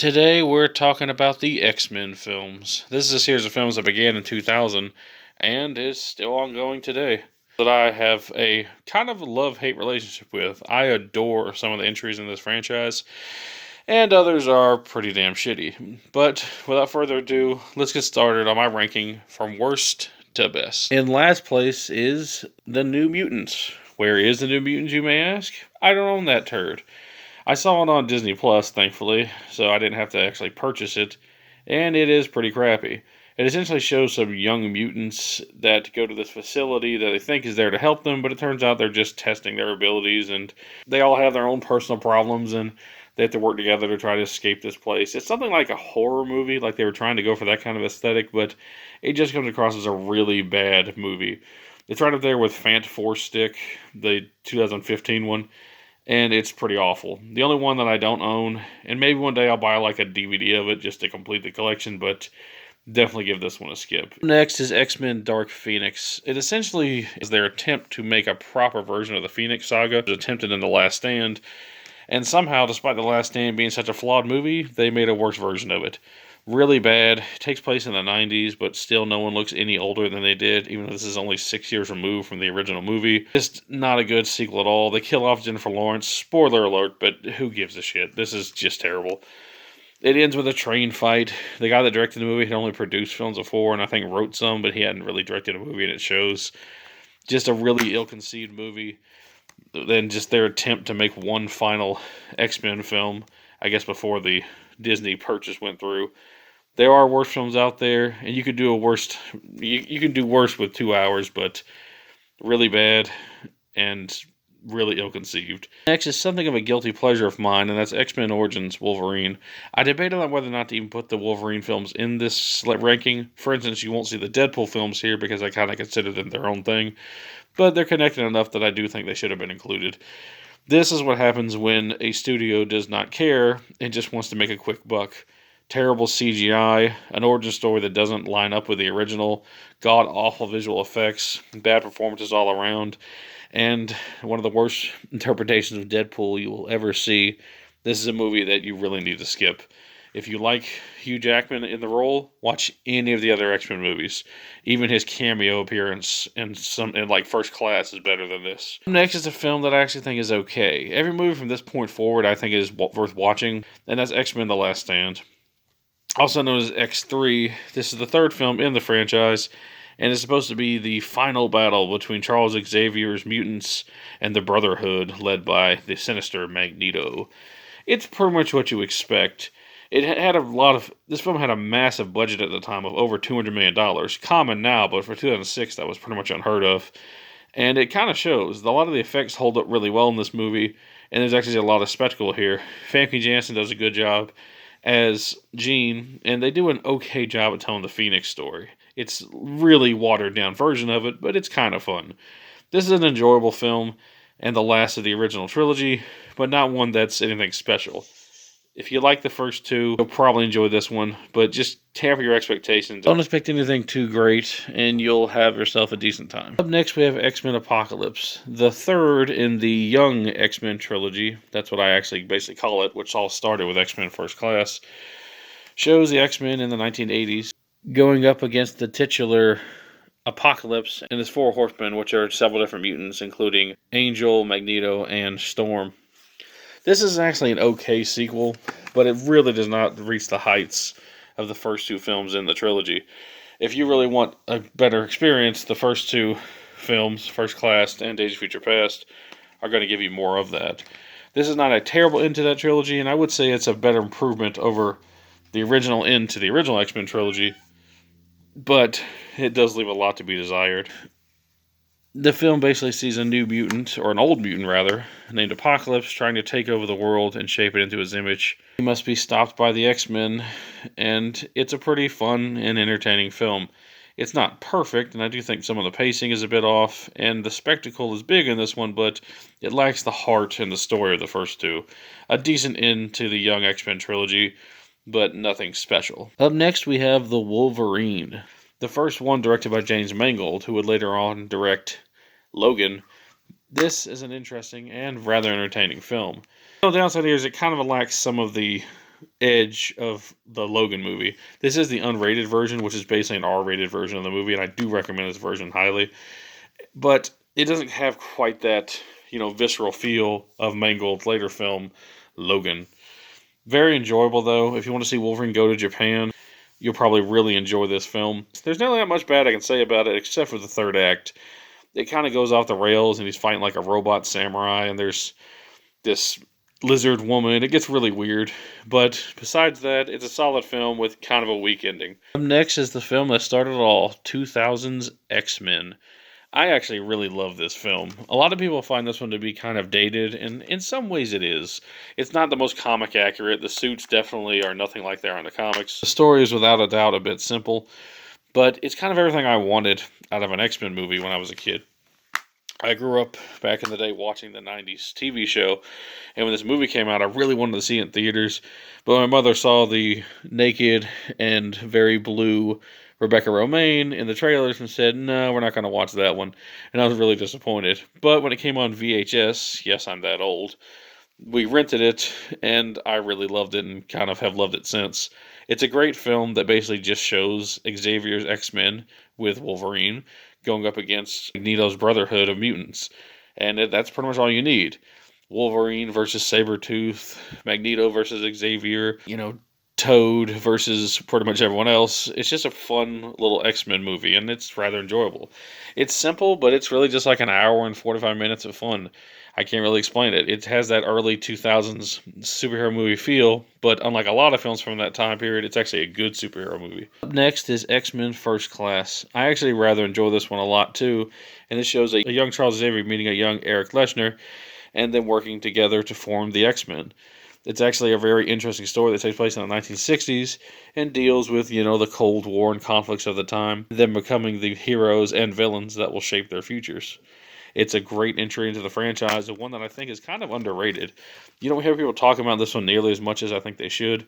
Today we're talking about the X-Men films. This is a series of films that began in 2000 and is still ongoing today. That I have a kind of a love-hate relationship with. I adore some of the entries in this franchise, and others are pretty damn shitty. But without further ado, let's get started on my ranking from worst to best. In last place is The New Mutants. Where is The New Mutants, you may ask? I don't own that turd. I saw it on Disney Plus, thankfully, so I didn't have to actually purchase it, and it is pretty crappy. It essentially shows some young mutants that go to this facility that they think is there to help them, but it turns out they're just testing their abilities, and they all have their own personal problems, and they have to work together to try to escape this place. It's something like a horror movie, like they were trying to go for that kind of aesthetic, but it just comes across as a really bad movie. It's right up there with Fant Four Stick, the 2015 one, and it's pretty awful. The only one that I don't own, and maybe one day I'll buy like a DVD of it just to complete the collection, but definitely give this one a skip. Next is X-Men Dark Phoenix. It essentially is their attempt to make a proper version of the Phoenix Saga. It was attempted in The Last Stand, and somehow, despite The Last Stand being such a flawed movie, they made a worse version of it. Really bad. It takes place in the 90s, but still no one looks any older than they did, even though this is only 6 years removed from the original movie. Just not a good sequel at all. They kill off Jennifer Lawrence. Spoiler alert, but who gives a shit? This is just terrible. It ends with a train fight. The guy that directed the movie had only produced films before, and I think wrote some, but he hadn't really directed a movie, and it shows. Just a really ill-conceived movie. Then just their attempt to make one final X-Men film, I guess before the Disney purchase went through. There are worse films out there, and you could do a worst. You can do worse with 2 hours, but really bad and really ill-conceived. Next is something of a guilty pleasure of mine, and that's X-Men Origins Wolverine. I debated on whether or not to even put the Wolverine films in this ranking. For instance, you won't see the Deadpool films here because I kind of consider them their own thing, but they're connected enough that I do think they should have been included. This is what happens when a studio does not care and just wants to make a quick buck. Terrible CGI, an origin story that doesn't line up with the original, god-awful visual effects, bad performances all around, and one of the worst interpretations of Deadpool you will ever see. This is a movie that you really need to skip. If you like Hugh Jackman in the role, watch any of the other X-Men movies. Even his cameo appearance in like First Class is better than this. Next is a film that I actually think is okay. Every movie from this point forward I think is worth watching, and that's X-Men The Last Stand. Also known as X3, this is the third film in the franchise, and it's supposed to be the final battle between Charles Xavier's mutants and the Brotherhood, led by the sinister Magneto. It's pretty much what you expect. It had this film had a massive budget at the time of over $200 million. Common now, but for 2006, that was pretty much unheard of. And it kind of shows. A lot of the effects hold up really well in this movie, and there's actually a lot of spectacle here. Famke Janssen does a good job as Jean, and they do an okay job at telling the Phoenix story. It's really watered down version of it, but it's kind of fun. This is an enjoyable film, and the last of the original trilogy, but not one that's anything special. If you like the first two, you'll probably enjoy this one, but just tamper your expectations. Don't expect anything too great, and you'll have yourself a decent time. Up next, we have X-Men Apocalypse, the third in the young X-Men trilogy. That's what I actually basically call it, which all started with X-Men First Class. Shows the X-Men in the 1980s going up against the titular Apocalypse and his four horsemen, which are several different mutants, including Angel, Magneto, and Storm. This is actually an okay sequel, but it really does not reach the heights of the first two films in the trilogy. If you really want a better experience, the first two films, First Class and Days of Future Past, are going to give you more of that. This is not a terrible end to that trilogy, and I would say it's a better improvement over the original end to the original X-Men trilogy, but it does leave a lot to be desired. The film basically sees a new mutant, or an old mutant rather, named Apocalypse, trying to take over the world and shape it into his image. He must be stopped by the X-Men, and it's a pretty fun and entertaining film. It's not perfect, and I do think some of the pacing is a bit off, and the spectacle is big in this one, but it lacks the heart and the story of the first two. A decent end to the young X-Men trilogy, but nothing special. Up next, we have The Wolverine. The first one directed by James Mangold, who would later on direct Logan. This is an interesting and rather entertaining film. The downside here is it kind of lacks some of the edge of the Logan movie. This is the unrated version, which is basically an R-rated version of the movie, and I do recommend this version highly. But it doesn't have quite that, visceral feel of Mangold's later film, Logan. Very enjoyable, though. If you want to see Wolverine go to Japan, you'll probably really enjoy this film. There's not that much bad I can say about it, except for the third act. It kind of goes off the rails, and he's fighting like a robot samurai, and there's this lizard woman. It gets really weird. But besides that, it's a solid film with kind of a weak ending. Up next is the film that started it all, 2000's X-Men. I actually really love this film. A lot of people find this one to be kind of dated, and in some ways it is. It's not the most comic accurate. The suits definitely are nothing like they are in the comics. The story is without a doubt a bit simple, but it's kind of everything I wanted out of an X-Men movie when I was a kid. I grew up back in the day watching the 90s TV show, and when this movie came out, I really wanted to see it in theaters, but my mother saw the naked and very blue Rebecca Romaine in the trailers and said, no, we're not going to watch that one. And I was really disappointed. But when it came on VHS, yes, I'm that old, we rented it, and I really loved it and kind of have loved it since. It's a great film that basically just shows Xavier's X-Men with Wolverine going up against Magneto's Brotherhood of Mutants. And that's pretty much all you need. Wolverine versus Sabretooth, Magneto versus Xavier, Toad versus pretty much everyone else. It's just a fun little X-Men movie, and it's rather enjoyable. It's simple, but it's really just like an hour and 45 minutes of fun. I can't really explain it. It has that early 2000s superhero movie feel, but unlike a lot of films from that time period, it's actually a good superhero movie. Up next is X-Men First Class. I actually rather enjoy this one a lot too, and this shows a young Charles Xavier meeting a young Eric Leshner, and then working together to form the X-Men. It's actually a very interesting story that takes place in the 1960s and deals with, the Cold War and conflicts of the time, them becoming the heroes and villains that will shape their futures. It's a great entry into the franchise, and one that I think is kind of underrated. You don't hear people talk about this one nearly as much as I think they should,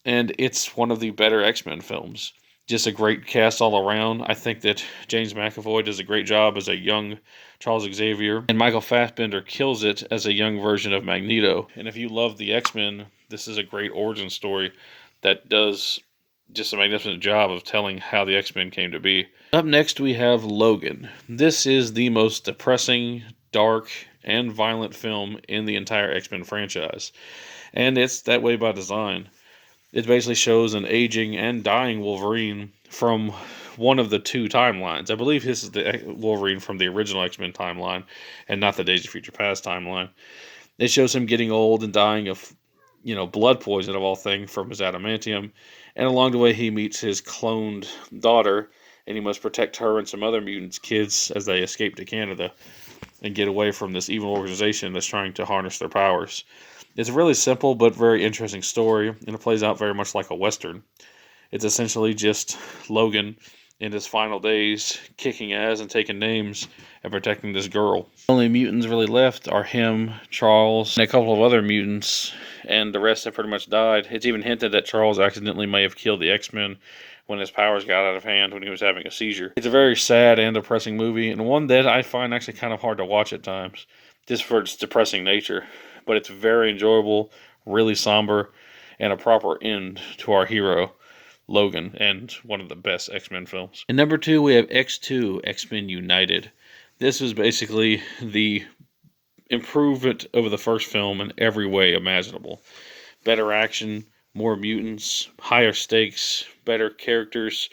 and it's one of the better X-Men films. Just a great cast all around. I think that James McAvoy does a great job as a young Charles Xavier, and Michael Fassbender kills it as a young version of Magneto. And if you love the X-Men, this is a great origin story that does just a magnificent job of telling how the X-Men came to be. Up next, we have Logan. This is the most depressing, dark, and violent film in the entire X-Men franchise, and it's that way by design. It basically shows an aging and dying Wolverine from one of the two timelines. I believe this is the Wolverine from the original X-Men timeline and not the Days of Future Past timeline. It shows him getting old and dying of, blood poison of all things from his adamantium. And along the way, he meets his cloned daughter, and he must protect her and some other mutants' kids as they escape to Canada and get away from this evil organization that's trying to harness their powers. It's a really simple but very interesting story, and it plays out very much like a Western. It's essentially just Logan in his final days, kicking ass and taking names and protecting this girl. The only mutants really left are him, Charles, and a couple of other mutants, and the rest have pretty much died. It's even hinted that Charles accidentally may have killed the X-Men when his powers got out of hand when he was having a seizure. It's a very sad and depressing movie, and one that I find actually kind of hard to watch at times, just for its depressing nature. But it's very enjoyable, really somber, and a proper end to our hero, Logan, and one of the best X-Men films. And number 2, we have X2, X-Men United. This was basically the improvement over the first film in every way imaginable. Better action, more mutants, higher stakes, better characters,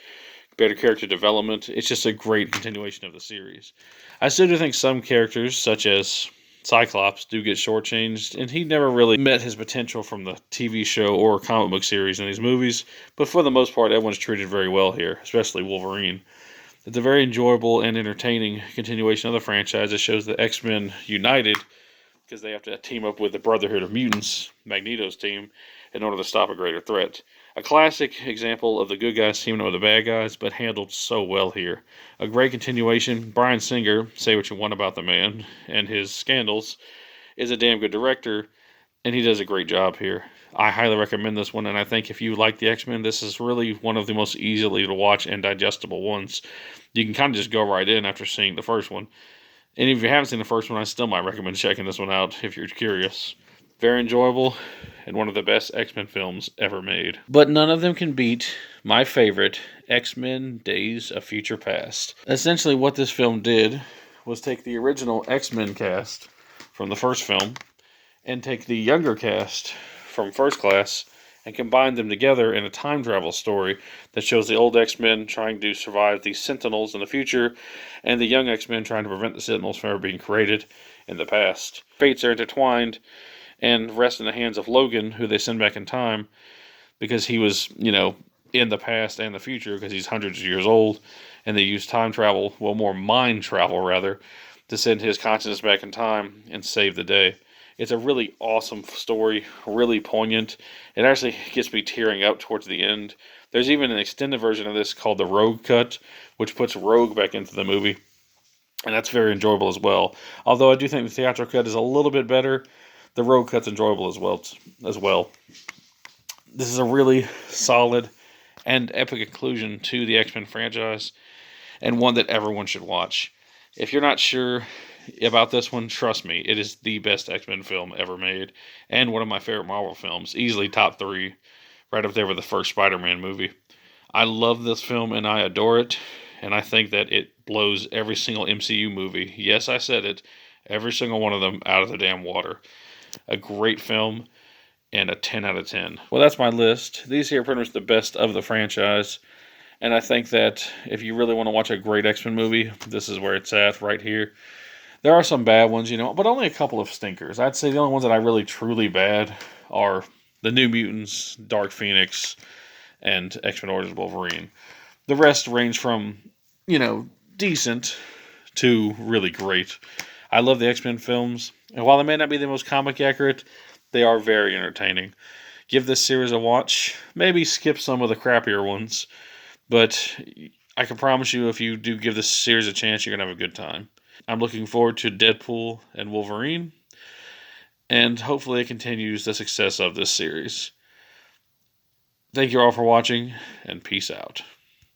better character development. It's just a great continuation of the series. I still do think some characters, such as Cyclops, do get shortchanged, and he never really met his potential from the TV show or comic book series in these movies, but for the most part, everyone's treated very well here, especially Wolverine. It's a very enjoyable and entertaining continuation of the franchise that shows the X-Men united, because they have to team up with the Brotherhood of Mutants, Magneto's team, in order to stop a greater threat. A classic example of the good guys teaming up with the bad guys, but handled so well here. A great continuation. Bryan Singer, say what you want about the man and his scandals, is a damn good director, and he does a great job here. I highly recommend this one, and I think if you like the X-Men, this is really one of the most easily to watch and digestible ones. You can kind of just go right in after seeing the first one. And if you haven't seen the first one, I still might recommend checking this one out if you're curious. Very enjoyable, and one of the best X-Men films ever made. But none of them can beat my favorite, X-Men Days of Future Past. Essentially what this film did was take the original X-Men cast from the first film and take the younger cast from First Class and combine them together in a time travel story that shows the old X-Men trying to survive the Sentinels in the future and the young X-Men trying to prevent the Sentinels from ever being created in the past. Fates are intertwined and rest in the hands of Logan, who they send back in time because he was, in the past and the future because he's hundreds of years old, and they use time travel, well, more mind travel rather, to send his consciousness back in time and save the day. It's a really awesome story, really poignant. It actually gets me tearing up towards the end. There's even an extended version of this called the Rogue Cut, which puts Rogue back into the movie, and that's very enjoyable as well. Although I do think the theatrical cut is a little bit better, the Rogue Cut's enjoyable as well. This is a really solid and epic conclusion to the X-Men franchise, and one that everyone should watch. If you're not sure about this one, trust me, it is the best X-Men film ever made, and one of my favorite Marvel films, easily top 3, right up there with the first Spider-Man movie. I love this film and I adore it, and I think that it blows every single MCU movie, yes, I said it, every single one of them out of the damn water. A great film, and a 10 out of 10. Well, that's my list. These here are pretty much the best of the franchise, and I think that if you really want to watch a great X-Men movie, this is where it's at, right here. There are some bad ones, but only a couple of stinkers. I'd say the only ones that I really truly bad are the New Mutants, Dark Phoenix, and X-Men Origins Wolverine. The rest range from, decent to really great. I love the X-Men films, and while they may not be the most comic accurate, they are very entertaining. Give this series a watch. Maybe skip some of the crappier ones, but I can promise you if you do give this series a chance, you're going to have a good time. I'm looking forward to Deadpool and Wolverine, and hopefully it continues the success of this series. Thank you all for watching, and peace out.